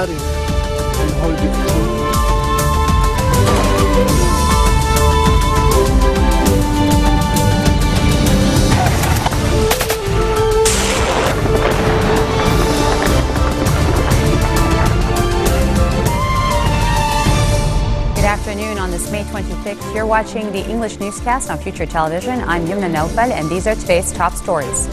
التاريخ الهولد. Good afternoon on this May 26th. You're watching the English newscast on Future Television. I'm Yumna Naufal, and these are today's top stories.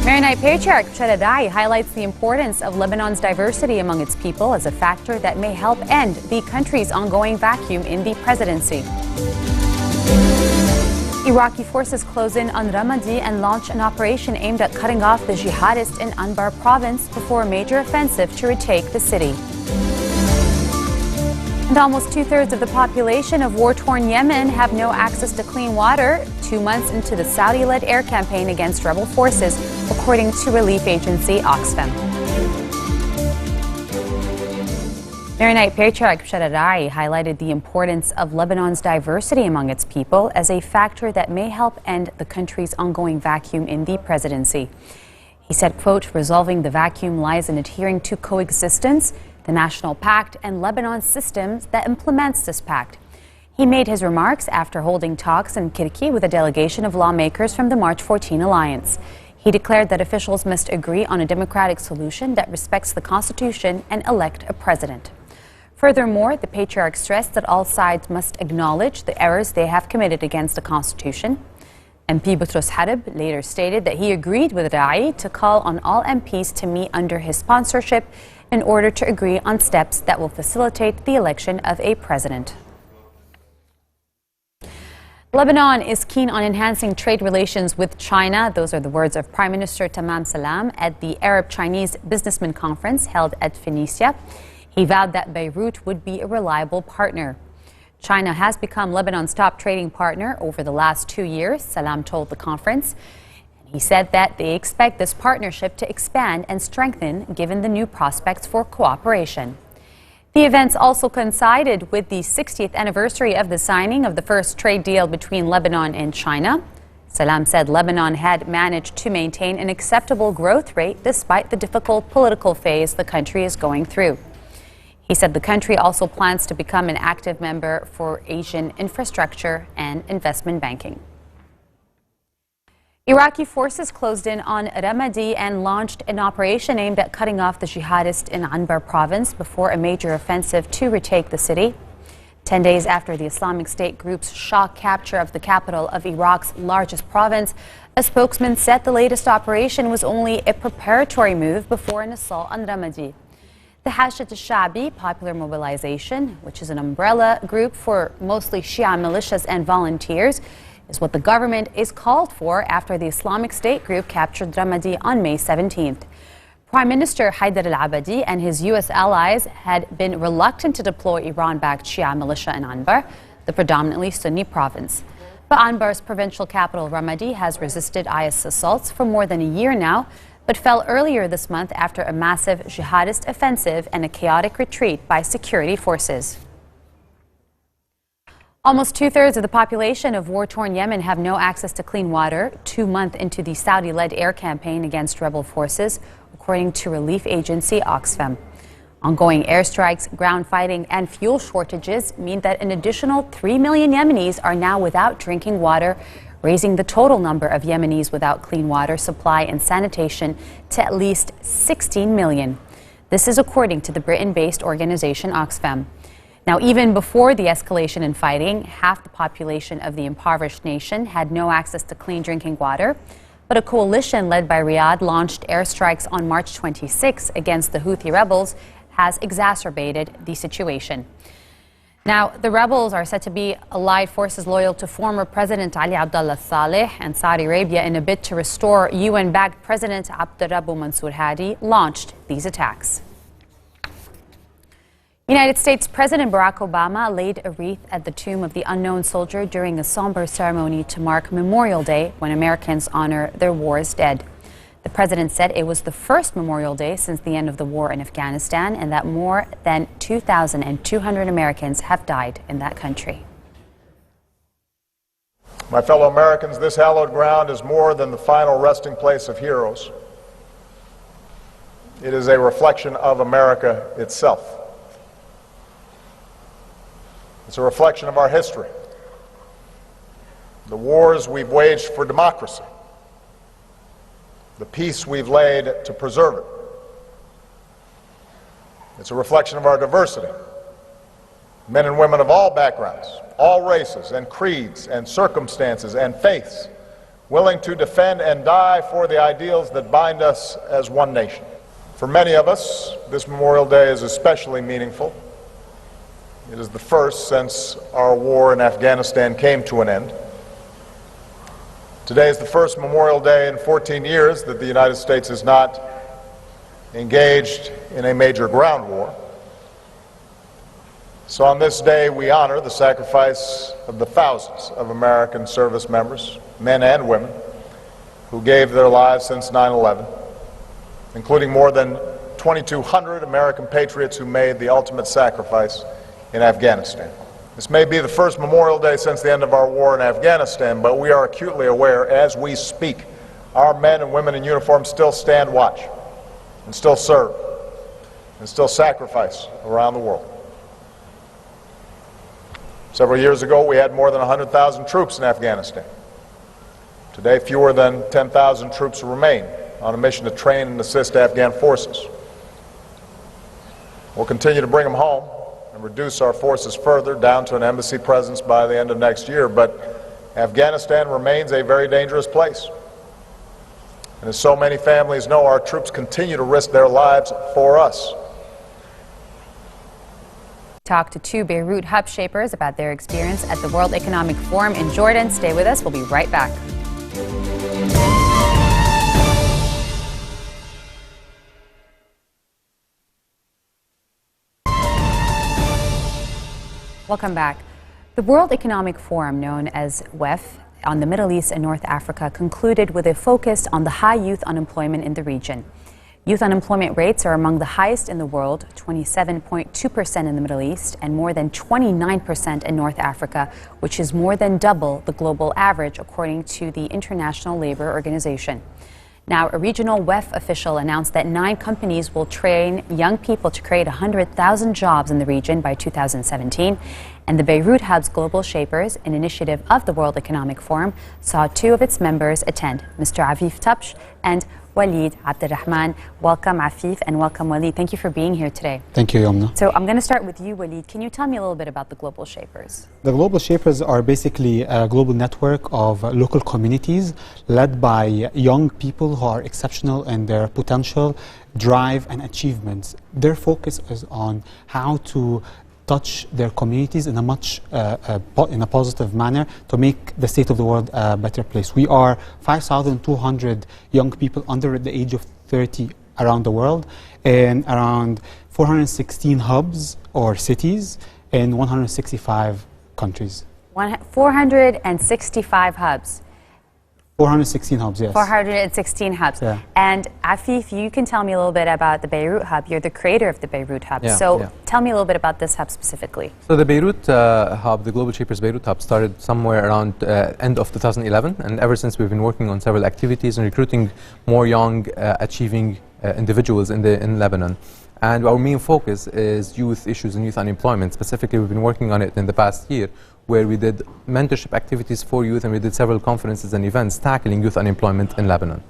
Maronite Patriarch Shadadai highlights the importance of Lebanon's diversity among its people as a factor that may help end the country's ongoing vacuum in the presidency. Iraqi forces close in on Ramadi and launch an operation aimed at cutting off the jihadists in Anbar province before a major offensive to retake the city. And almost two-thirds of the population of war-torn Yemen have no access to clean water 2 months into the Saudi-led air campaign against rebel forces, according to relief agency Oxfam. Maronite Patriarch Shadadai highlighted the importance of Lebanon's diversity among its people as a factor that may help end the country's ongoing vacuum in the presidency. He said, quote, resolving the vacuum lies in adhering to coexistence, the national pact, and Lebanon's systems that implements this pact. He made his remarks after holding talks in Kirki with a delegation of lawmakers from the March 14 alliance. He declared that officials must agree on a democratic solution that respects the Constitution and elect a president. Furthermore, the Patriarch stressed that all sides must acknowledge the errors they have committed against the Constitution. MP Boutros Harib later stated that he agreed with Rai to call on all MPs to meet under his sponsorship in order to agree on steps that will facilitate the election of a president. Lebanon is keen on enhancing trade relations with China. Those are the words of Prime Minister Tamam Salam at the Arab-Chinese Businessman Conference held at Phoenicia. He vowed that Beirut would be a reliable partner. China has become Lebanon's top trading partner over the last 2 years, Salam told the conference. He said that they expect this partnership to expand and strengthen given the new prospects for cooperation. The events also coincided with the 60th anniversary of the signing of the first trade deal between Lebanon and China. Salam said Lebanon had managed to maintain an acceptable growth rate despite the difficult political phase the country is going through. He said the country also plans to become an active member for Asian infrastructure and investment banking. Iraqi forces closed in on Ramadi and launched an operation aimed at cutting off the jihadists in Anbar province before a major offensive to retake the city. 10 days after the Islamic State group's shock capture of the capital of Iraq's largest province, a spokesman said the latest operation was only a preparatory move before an assault on Ramadi. The Hashat al-Sha'bi Popular Mobilization, which is an umbrella group for mostly Shia militias and volunteers, is what the government is called for after the Islamic State group captured Ramadi on May 17th. Prime Minister Haider al-Abadi and his U.S. allies had been reluctant to deploy Iran-backed Shia militia in Anbar, the predominantly Sunni province. But Anbar's provincial capital, Ramadi, has resisted IS assaults for more than a year now, but fell earlier this month after a massive jihadist offensive and a chaotic retreat by security forces. Almost two-thirds of the population of war-torn Yemen have no access to clean water 2 months into the Saudi-led air campaign against rebel forces, according to relief agency Oxfam. Ongoing airstrikes, ground fighting, and fuel shortages mean that an additional 3 million Yemenis are now without drinking water, raising the total number of Yemenis without clean water supply and sanitation to at least 16 million. This is according to the Britain-based organization Oxfam. Now, even before the escalation in fighting, half the population of the impoverished nation had no access to clean drinking water. But a coalition led by Riyadh launched airstrikes on March 26 against the Houthi rebels has exacerbated the situation. Now, the rebels are said to be allied forces loyal to former President Ali Abdullah Saleh, and Saudi Arabia, in a bid to restore UN-backed President Abdurrabbu Mansour Hadi, launched these attacks. United States President Barack Obama laid a wreath at the tomb of the unknown soldier during a somber ceremony to mark Memorial Day, when Americans honor their war's dead. The president said it was the first Memorial Day since the end of the war in Afghanistan, and that more than 2,200 Americans have died in that country. My fellow Americans, this hallowed ground is more than the final resting place of heroes. It is a reflection of America itself. It's a reflection of our history, the wars we've waged for democracy, the peace we've laid to preserve it. It's a reflection of our diversity, men and women of all backgrounds, all races and creeds and circumstances and faiths, willing to defend and die for the ideals that bind us as one nation. For many of us, this Memorial Day is especially meaningful. It is the first since our war in Afghanistan came to an end. Today is the first Memorial Day in 14 years that the United States is not engaged in a major ground war. So on this day, we honor the sacrifice of the thousands of American service members, men and women, who gave their lives since 9/11, including more than 2,200 American patriots who made the ultimate sacrifice in Afghanistan. This may be the first Memorial Day since the end of our war in Afghanistan, but we are acutely aware as we speak, our men and women in uniform still stand watch, and still serve, and still sacrifice around the world. Several years ago, we had more than 100,000 troops in Afghanistan. Today, fewer than 10,000 troops remain on a mission to train and assist Afghan forces. We'll continue to bring them home and reduce our forces further down to an embassy presence by the end of next year, but Afghanistan remains a very dangerous place. And as so many families know, our troops continue to risk their lives for us. Talk to two Beirut hub shapers about their experience at the World Economic Forum in Jordan. Stay with us. We'll be right back. Welcome back. The World Economic Forum, known as WEF, on the Middle East and North Africa, concluded with a focus on the high youth unemployment in the region. Youth unemployment rates are among the highest in the world, 27.2% in the Middle East and more than 29% in North Africa, which is more than double the global average, according to the International Labour Organization. Now, a regional WEF official announced that 9 companies will train young people to create 100,000 jobs in the region by 2017. And the Beirut Hub's Global Shapers, an initiative of the World Economic Forum, saw 2 of its members attend, Mr. Afif Tabsh and Walid Abdurrahman. Welcome, Afif, and welcome, Walid. Thank you for being here today. Thank you, Yomna. So I'm going to start with you, Walid. Can you tell me a little bit about the Global Shapers? The Global Shapers are basically a global network of local communities led by young people who are exceptional in their potential, drive, and achievements. Their focus is on how to touch their communities in a much in a positive manner to make the state of the world a better place. We are 5,200 young people under the age of 30 around the world in around 416 hubs or cities in 165 countries. 465 hubs. 416 hubs, yes. 416 hubs. Yeah. And Afif, you can tell me a little bit about the Beirut Hub. You're the creator of the Beirut Hub. Tell me a little bit about this hub specifically. So the Beirut Hub, the Global Shapers Beirut Hub, started somewhere around end of 2011. And ever since, we've been working on several activities and recruiting more young, achieving individuals in Lebanon. And our main focus is youth issues and youth unemployment. Specifically, we've been working on it in the past year, where we did mentorship activities for youth, and we did several conferences and events tackling youth unemployment in Lebanon.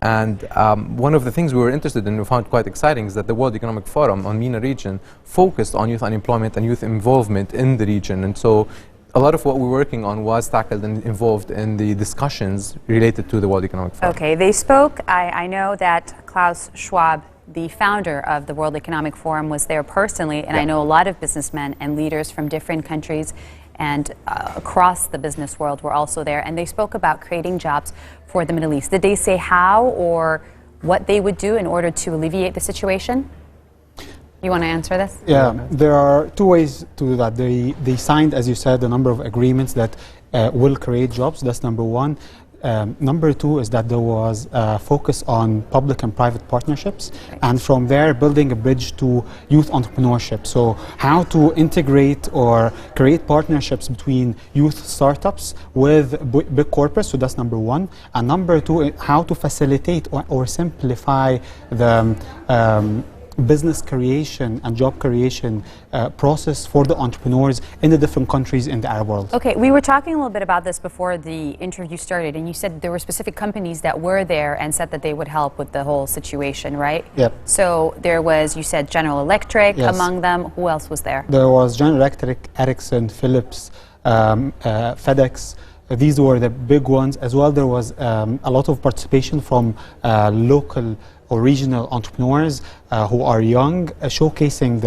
And one of the things we were interested in, we found quite exciting, is that the World Economic Forum on MENA region focused on youth unemployment and youth involvement in the region. And so a lot of what we're working on was tackled and involved in the discussions related to the World Economic Forum. Okay, they spoke. I know that Klaus Schwab, the founder of the World Economic Forum, was there personally, and I know a lot of businessmen and leaders from different countries and across the business world were also there, and they spoke about creating jobs for the Middle East. Did they say how or what they would do in order to alleviate the situation? You want to answer this? Yeah, there are 2 ways to do that. They signed, as you said, a number of agreements that will create jobs. That's number 1. Number two is that there was a focus on public and private partnerships, and from there building a bridge to youth entrepreneurship. So how to integrate or create partnerships between youth startups with big corporates, so that's number one. And number two, how to facilitate or simplify the business creation and job creation process for the entrepreneurs in the different countries in the Arab world. Okay, we were talking a little bit about this before the interview started, and you said there were specific companies that were there and said that they would help with the whole situation, right? Yep. So there was, you said General Electric Yes. among them. Who else was there? There was General Electric, Ericsson, Philips, FedEx. These were the big ones. As well, there was a lot of participation from local or regional entrepreneurs who are young, showcasing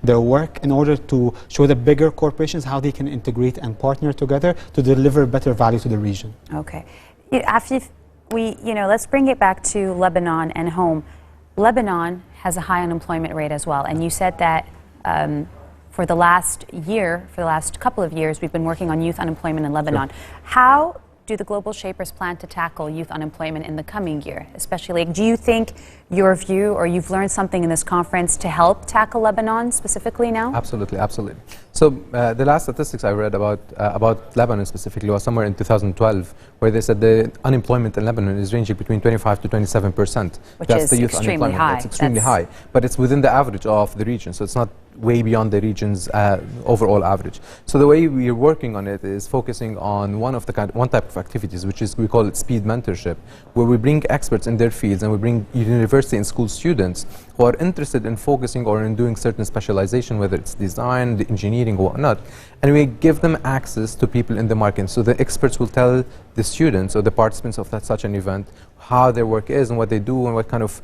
their work in order to show the bigger corporations how they can integrate and partner together to deliver better value to the region. Okay. Afif, let's bring it back to Lebanon and home. Lebanon has a high unemployment rate as well, and you said that for the last couple of years, we've been working on youth unemployment in Lebanon. Sure. How do the Global Shapers plan to tackle youth unemployment in the coming year? Especially, do you think your view or you've learned something in this conference to help tackle Lebanon specifically now? Absolutely, absolutely. So the last statistics I read about Lebanon specifically was somewhere in 2012, where they said the unemployment in Lebanon is ranging between 25 to 27%. Which That's is the youth extremely unemployment. high. It's extremely high, but it's within the average of the region, so it's not way beyond the region's overall average. So the way we are working on it is focusing on one type of activities, which is, we call it speed mentorship, where we bring experts in their fields and we bring university and school students who are interested in focusing or in doing certain specialization, whether it's design, the engineering, or whatnot, and we give them access to people in the market. So the experts will tell the students or the participants of such an event how their work is and what they do and what kind of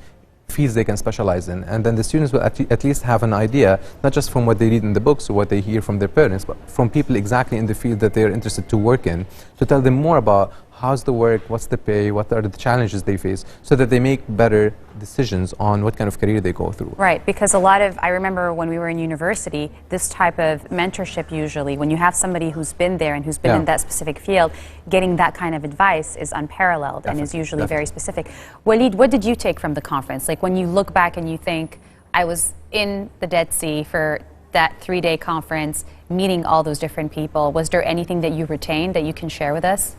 fields they can specialize in, and then the students will at least have an idea, not just from what they read in the books or what they hear from their parents, but from people exactly in the field that they're interested to work in, to tell them more about how's the work, what's the pay, what are the challenges they face, so that they make better decisions on what kind of career they go through. Right, because I remember when we were in university, this type of mentorship usually, when you have somebody who's been there and who's been in that specific field, getting that kind of advice is unparalleled and is usually very specific. Waleed, what did you take from the conference? Like when you look back and you think, I was in the Dead Sea for that 3-day conference, meeting all those different people, was there anything that you retained that you can share with us?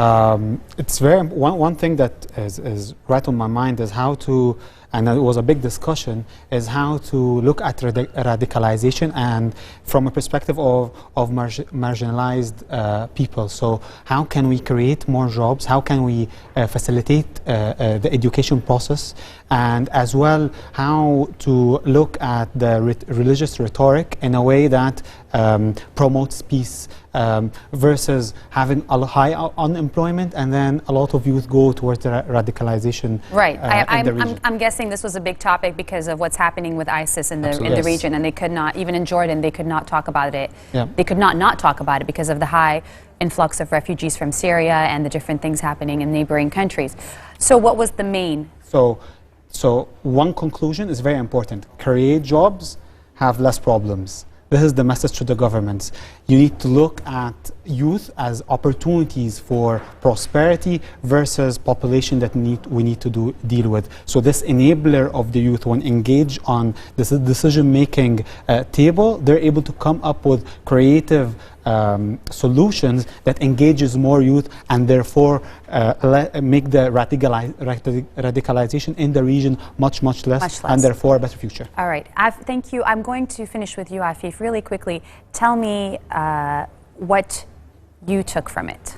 It's one thing that is right on my mind is how to, and it was a big discussion, is how to look at radicalization and from a perspective of marginalized people. So how can we create more jobs? How can we facilitate the education process? And as well, how to look at the religious rhetoric in a way that promotes peace versus having a high unemployment and then a lot of youth go towards the radicalization. Right. In the region. I'm guessing this was a big topic because of what's happening with ISIS in the Absolutely. region, and they could not, even in Jordan, they could not talk about it. Yeah. They could not talk about it because of the high influx of refugees from Syria and the different things happening in neighboring countries. So what was the main? So one conclusion is very important. Create jobs, have less problems. This is the message to the governments. You need to look at youth as opportunities for prosperity versus population that we need to deal with. So this enabler of the youth, when engaged on this decision-making table, they're able to come up with creative solutions that engages more youth and therefore make the radicalization in the region much less, and therefore a better future. All right, thank you. I'm going to finish with you, Afif, really quickly. Tell me what you took from it.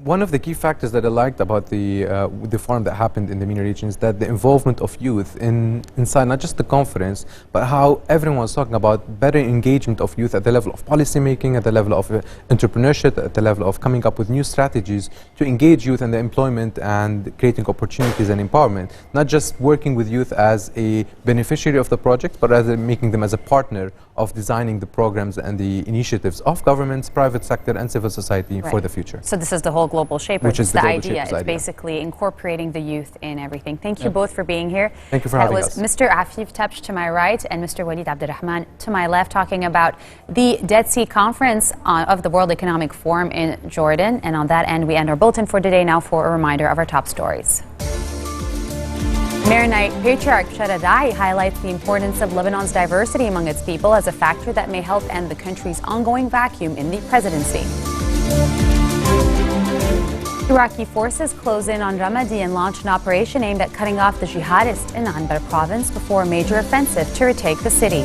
One of the key factors that I liked about the forum that happened in the MENA region is that the involvement of youth inside not just the conference, but how everyone was talking about better engagement of youth at the level of policy making, at the level of entrepreneurship, at the level of coming up with new strategies to engage youth in the employment and creating opportunities and empowerment. Not just working with youth as a beneficiary of the project, but rather making them as a partner of designing the programs and the initiatives of governments, private sector, and civil society for the future. So this is the whole Global Shaper. Which is the Global idea. Shapers It's idea. basically incorporating the youth in everything. Thank you both for being here. Thank you for having us. That was Mr. Afif Tabsh to my right and Mr. Walid Abdurrahman to my left, talking about the Dead Sea Conference of the World Economic Forum in Jordan. And on that end, we end our bulletin for today. Now for a reminder of our top stories. Maronite Patriarch Sharadai highlights the importance of Lebanon's diversity among its people as a factor that may help end the country's ongoing vacuum in the presidency. Iraqi forces close in on Ramadi and launch an operation aimed at cutting off the jihadists in Anbar province before a major offensive to retake the city.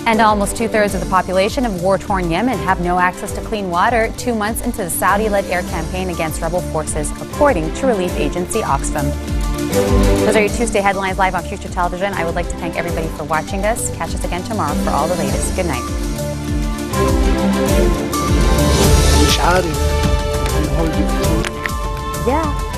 And almost two-thirds of the population of war-torn Yemen have no access to clean water 2 months into the Saudi-led air campaign against rebel forces, according to relief agency Oxfam. Those are your Tuesday headlines live on Future Television. I would like to thank everybody for watching us. Catch us again tomorrow for all the latest. Good night. مش عارف. Yeah.